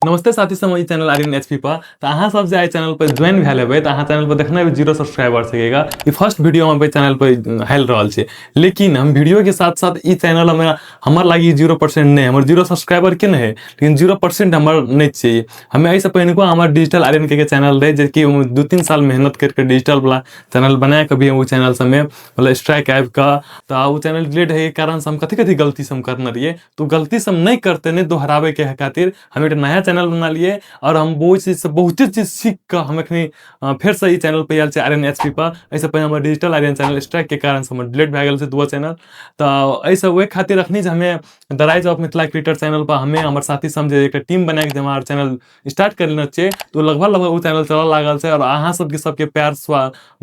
नमस्ते साथी सब ई चैनल आर्यन एचपी पर तो अहाँ सब जे चैनल पर ज्वाइन भेल हेबै तो अहाँ चैनल पर देखना भी 0 सब्सक्राइबर सकेगा ई फर्स्ट वीडियो हम चैनल पर हेल रहल छे लेकिन हम वीडियो के साथ साथ ई चैनल में हमर लागी 0% नहीं हमर 0 सब्सक्राइबर के नहीं है लेकिन 0% हमर नहीं चाहिए हमें ऐसे पहले को हमार डिजिटल आर्यन के चैनल रहे जबकि 2-3 साल मेहनत करके डिजिटल वाला चैनल बनाए कभी वो चैनल सब में मतलब स्ट्राइक ऐप का तो वो चैनल डिलीट है कारण से हम कथी कथी गलती से हम करना रहिए तो गलती से हम नहीं करते नहीं दोहरावे के खातिर हम एक नया चैनल बना लिए और हम वो चीज से बहुत चीज सीख कर हम अखनी फिर से चैनल पे आयल आर्यन एचपी पर ऐसे पहले हमारे डिजिटल आर्यन चैनल स्ट्राइक के कारण से हम डिलीट भए गेल दो चैनल तो ऐसे वही खातिर अखनी हमें the rise of Mithila creator channel पर हमें हमारे साथी समझे एक टीम बना के हमारे चैनल स्टार्ट कर लेना चाहिए तो लगभग वो चैनल चल लागल है और अहाँ सबके प्यार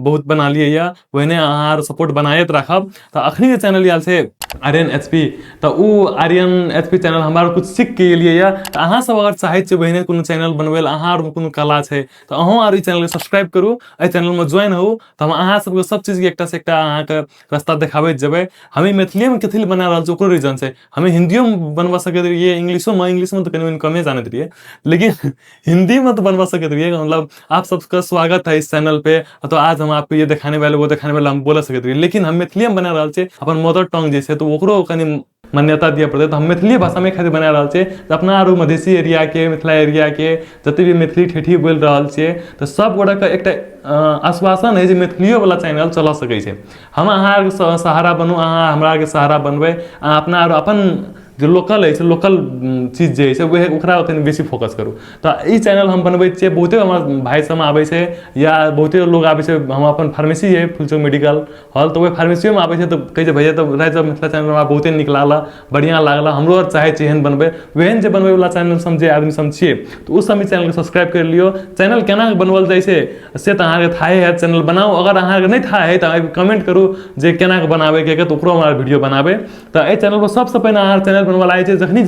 बहुत बना लिए या वही अहाँ सपोर्ट बनाए रखब तो अखनी के चैनल आयल से आर्यन एचपी तो वो आर्यन एचपी चैनल हमारा कुछ सीख के लिए या तो अहाँ सब अगर चाहे बहने कोनो चैनल बनवे अहाँ कोनो कला है तो अहूँ आर चैनल के सब्सक्राइब करू ए चैनल में ज्वाइन हो तो हम अहाँ सबके सब चीज के एक से एक अहाँ के रास्ता देखाबे जेबे हमें मैथिली में कथी बना रहा ओकरो रीजन से हमें हिंदियों में बनवा सके रहिए इंग्लिशो में तो कहीं कमे जानते रहिए लेकिन हिंदी में तो बनवा सके रहिए मतलब आप सबका स्वागत है इस चैनल पे तो आज हम आपको ये दिखाने वाले वो दिखाने वाले हम बोल सके रहिए लेकिन हम मैथिली में बना रहा है अपन मदर टंग जैसे तो ओकरो कनी मान्यता दिया पड़ते तो हम मैथिली भाषा में खातिर बना रहा है अपना आरो मधेसी एरिया के मिथिला एरिया के जते भी मैथिली ठेठी बोल रहा है तो सब गोटा के एक आश्वासन है जो मैथिलियों वाला चैनल चला सके हम अहाँ सहारा बनू अहाँ हमरा के सहारा बनबे अपना आरो अपन जो लोकल है लोकल चीज जे है वह ओकरा बेसी फोकस करू तो ई चैनल हम बनबे छे बहुते हमार भाई सब आवे छे या बहुते लोग आवे छे हम अपन फार्मेसी है फुलचौक मेडिकल हॉल तो वह फार्मेसियो में आवे छे तो कहे भैया तो राइज मिथिला चैनल में बहुते निक लागला बढ़िया लागला हमरो चाहे एहन बनबे वहन जे बनबे वाला चैनल समझे आदमी सब छिए तो उस समय चैनल के सब्सक्राइब कर लियो चैनल केना बनवल जाय से तो अहाँ के थाहे है चैनल बनाओ अगर अहाँ के नहीं था है तो कमेंट करू जे केना बनावे के तो ओकरो हमारा वीडियो बनावे तो ए चैनल पर सबसे पहले अहाँ चैनल बनवाला है जखनी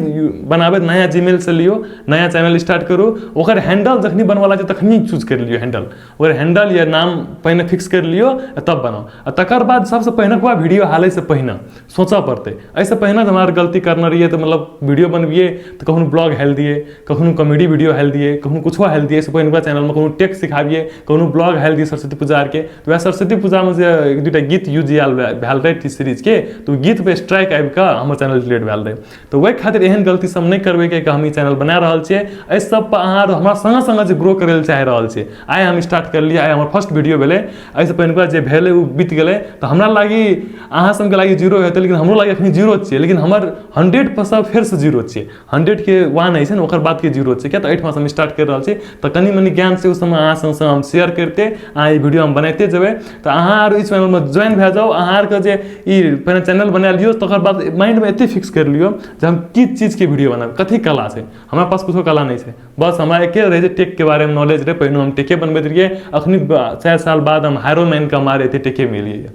बनाबे नया जीमेल से लियो नया चैनल स्टार्ट करू ओकर हैंडल जखनी बनवाला है तखनी चूज कर लियो हैंडल ओकर हैंडल या नाम पहले फिक्स कर लियो तब बनाओ और तकर बाद सबसे पहले वीडियो हाले से पहले सोचा पड़ते ऐसे पहले हमारे गलती करना रही है तो मतलब वीडियो बनबिए तो कहूँ ब्लॉग हेल दिए कहूँ कॉमेडी वीडियो हेल दिए कहूँ कुछ हेल दिए से पहले चैनल में कहूँ टेक्स्ट सिखाबिए कहूँ ब्लॉग हेल दिए सरस्वती पूजा के तो वह सरस्वती पूजा में एक दूटा गीत यूज भेल रहे सीरीज के तो गीत पे स्ट्राइक आबि के हमारे चैनल डिलीट भेल रहे तो वही खातिर एहन गलती सब नहीं करबे के हम ई चैनल बना रहल छिए ए सब पर अहाँ हमरा संग संग जे ग्रो करे चाह रहल छिए आइ हम स्टार्ट कर लिया आइ हमर फर्स्ट वीडियो भेले ऐसे पहले जे भेले उ बीत गेले तो हमरा लागी अहाँ सबके लागी 0 हेतै लेकिन हमरो लागी अखनी 0 छिए लेकिन हमर 100% फिर से 0 छिए 100 के 1 है न ओकर बाद के 0 छिए क्या तो 8 हम स्टार्ट कर रहल छिए तो कनी मनी ज्ञान से उस समय अहाँ संग हम शेयर करते अहाँ ई वीडियो हम बनाते जेबे तो अहाँ आर इस चैनल में ज्वाइन भए जाओ अहाँ के जे ई पहले चैनल बना लियो तकर बाद माइंड में एते फिक्स कर लियो जे हम की चीज के वीडियो बनाब कथी कला से हमारे पास कुछ कला नहीं है बस हमारा एक रहे टेक के बारे में नॉलेज रहे पहले हम टेके बनबे रहिए अखनी 4 साल बाद हम हायरो मैन का मारे थे टेके मिलिए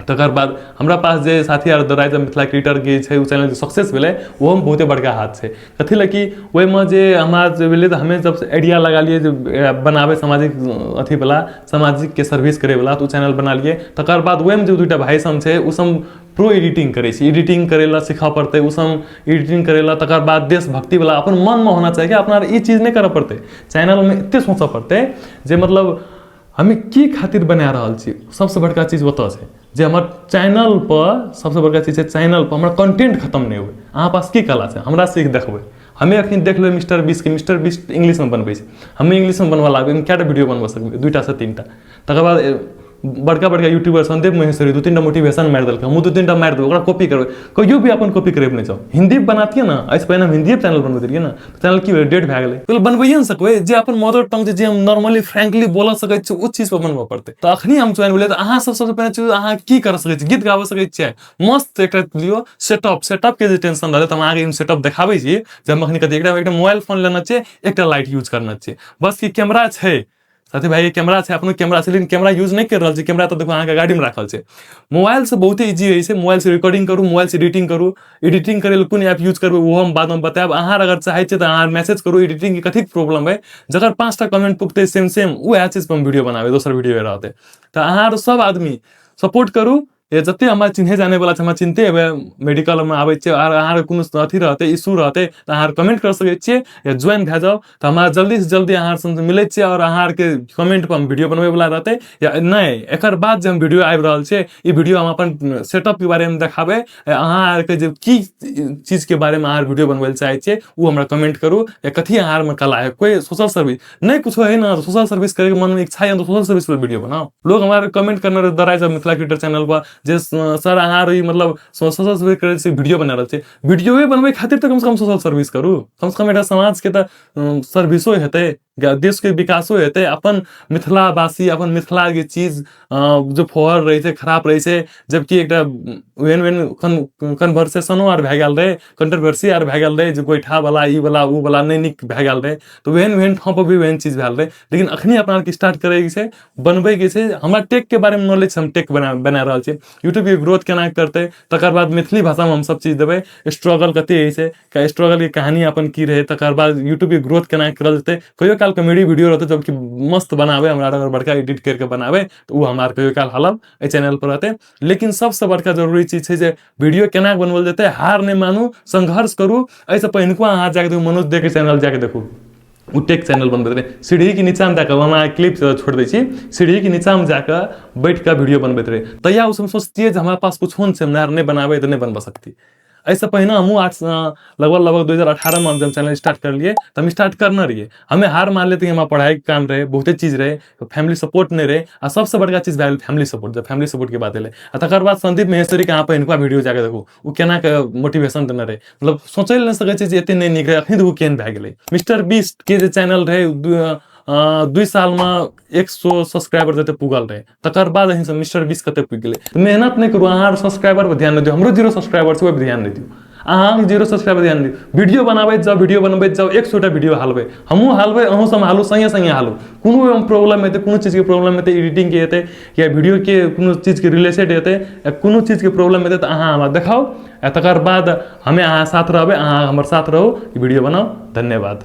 तकर बाद हमरा पास जे साथी आर the rise of Mithila creator के चैनल सक्सेस भेले वो हम बहुते बड़का हाथ से कथी लगी वही में जे हमार जे भेले तो हमें जब आइडिया लगा लिए जो बनावे सामाजिक अथी वाला सामाजिक के सर्विस करे वाला तो चैनल बना लिए तकर बाद वही में जो दूटा भाई सब है उ सब प्रो एडिटिंग करे एडिटिंग करेला सीखा पड़ते उस एडिटिंग करेला तकर बाद देशभक्ति वाला अपन मन में होना चाहिए कि अपना ये चीज नहीं करे पड़ते चैनल में इतने सोचा पड़ते जे मतलब हमें की खातिर बना रहा छी सबसे बड़का चीज बता है जे हमार चैनल पर सबसे बड़का चीज है चैनल पर हमारा कंटेंट खत्म नहीं हुए अहाँ पास की कला है हमरा सीख देखबे हमें अखन देख लो मिस्टर बीस्ट इंग्लिश में बनबे हमें इंग्लिश में बनवा लागबे क्या वीडियो बनवा सकबे 2टा से 3टा तकर बाद बड़का बड़का यूट्यूबर संदीप महेश्वरी 2-3टा मोटिवेशन मार दिल हम 2-3टा मार देव कॉपी करबे कहियो भी अपन कॉपी करे नहीं जाओ हिंदी बनाती है ना ऐसे पहले हम हिंदी चैनल बनबे रहिए ना तो चैनल की डेट भए गेलै तो बनबैए नहीं सकबे जे अपन मदर टंग जे हम नॉर्मली फ्रैंकली बोल सकै छी उस चीज पर बनबे पड़ते तो अखनी हम ज्वाइन भेले तो अहाँ सबसे पहले चीज अहाँ की कर सकै छी गीत गाबे सकै छी मस्त एक लियो सेटअप के जे टेंशन रहले तो हम आगे सेटअप देखाबै छी जे हम अखनी कथि एकटा मोबाइल फोन लेना छै एकटा लाइट यूज करना छै बस की कैमरा छै साथी भाई कैमरा है अपनो कैमरा से लेकिन कैमरा यूज नहीं कर रहा है कैमरा तो देखो अहाँ के गाड़ी में रखल है मोबाइल से बहुत इजी है मोबाइल से रिकॉर्डिंग करू मोबाइल से एडिटिंग करे कोन ऐप यूज करबे वो हम बाद में बताएब अहाँ अगर चाहे तो अहाँ मैसेज करू एडिटिंग के कथी प्रॉब्लम है जगह 5टा कमेंट पुगते सेम वो चीज पर हम वीडियो बनाबे दोसर वीडियो रहते तो अहाँ सब आदमी सपोर्ट करू ये जते हमरा चिन्हे जाने वाला हमरा चिन्हते हेबै मेडिकल में आबै छै और अहाँ कोनो अथी रहते इशू रहते तो अहाँ कमेंट कर सकै छियै या ज्वाइन भए जाओ तो हमरा जल्दी से जल्दी अहाँ से मिलै छियै और अहाँ के कमेंट पर हम वीडियो बनबै वाला रहते या नहीं एकर बाद जे हम वीडियो आबि रहल छै ई वीडियो हम अपन सेटअप के बारे में देखाबै अहाँ के जे की चीज के बारे में अहाँ वीडियो बनबै चाहै छियै वो हमरा कमेंट करू या कथी अहाँ में कला है कोई सोशल सर्विस नहीं कुछ है ना सोशल सर्विस करे के मन में इच्छा है तो सोशल सर्विस पर वीडियो बनाओ लोग हमारे कमेंट करने दराय सब मिथिला क्रिएटर चैनल पर जे सर अहाँ रही मतलब सोशल सर्विस करे से वीडियो बना रहल छै वीडियो बनबै खातिर तो कम से कम सोशल सर्विस करू कम से कम एटा समाज के तो सर्विसो हेतै देश के विकासो हेतै अपन मिथिलावासी अपन मिथिला के चीज जो फोहर रहे छै खराब रहे छै जबकि एकटा वेन कन्वर्सेशनो आर भए गेल रहे कंट्रोवर्सी आर भए गेल रहे जे गोइठा वाला ई वाला उ वाला नहीं निक भए गेल रहे तो वेन ठाव पर भी वेन चीज भेल रहे लेकिन अखनी अपना के स्टार्ट करे के छै बनबै के छै हमरा टेक के बारे में नॉलेज हम टेक बना रहल छी यूट्यूब के ग्रोथ केना करते तकर बाद मैथिली भाषा में हम सब चीज देबै स्ट्रगल कते है छै स्ट्रगल के कहानी अपन की रहे तकर बाद यूट्यूब के ग्रोथ केना करल जेतै कहियो काल कॉमेडी वीडियो रहते जबकि मस्त बनावे हमरा अगर बड़का एडिट करके बनावे तो वो हमार कहियो काल हालब ए चैनल पर रहते लेकिन सबसे बड़का जरूरी चीज है जे वीडियो केना बनवल जेतै हार नहीं मानू संघर्ष करू ऐसे पहिनको अहाँ जाके देखू मनोज दे के चैनल जाके देखू उ टेक चैनल बनबैत रहे सीढ़ी के नीचा में जाकर हम क्लिप छोड़ दै छी सीढ़ी के नीचा में जाकर बैठ कर वीडियो बनबैत रहे तैया उस सोचतिए हमारे पास कुछ हो नहीं बनाबे तो नहीं बनबा सकती ऐसे पहले हम लगभग 2018 में जब चैनल स्टार्ट कर लिए तो हम स्टार्ट करना रहिए हमें हार मान लेते हमारा पढ़ाई के काम रहे बहुते चीज रहे फैमिली सपोर्ट नहीं रहे और सबसे बड़का चीज भैल फैमिली सपोर्ट जब फैमिली सपोर्ट की बात है तकर बाद संदीप महेश्वरी के यहाँ पर इनका वीडियो जाके देखू वो केना के मोटिवेशन देने रहे मतलब सोचे नहीं सके एते नहीं निक रहे अखनी तो केहन भए गेलै मिस्टर बीस्ट के जे चैनल रहे 2 साल में 100 सब्सक्राइबर जते पुगल रहे तकर बाद अहीं से मिस्टर बीस कते पुग गेलै मेहनत नहीं करू अहाँ सब्सक्राइबर पर ध्यान दियौ हमरो 0 सब्सक्राइबर छै ओइ पर ध्यान नहीं दियौ अहाँ 0 सब्सक्राइबर ध्यान दियौ वीडियो बनबैत जाओ 100टा वीडियो हालबै हमहूँ हालबै अहूँ सब हालू संगे हालू कोनो प्रॉब्लम हेतै कोनो चीज के प्रॉब्लम हेतै एडिटिंग के हेतै या वीडियो के कोनो चीज के रिलेटेड हेतै या कोनो चीज के प्रॉब्लम हेतै तो अहाँ हमरा देखाओ तकर बाद हमें अहाँ साथ रहबै अहाँ हमर साथ रहू वीडियो बनाओ धन्यवाद।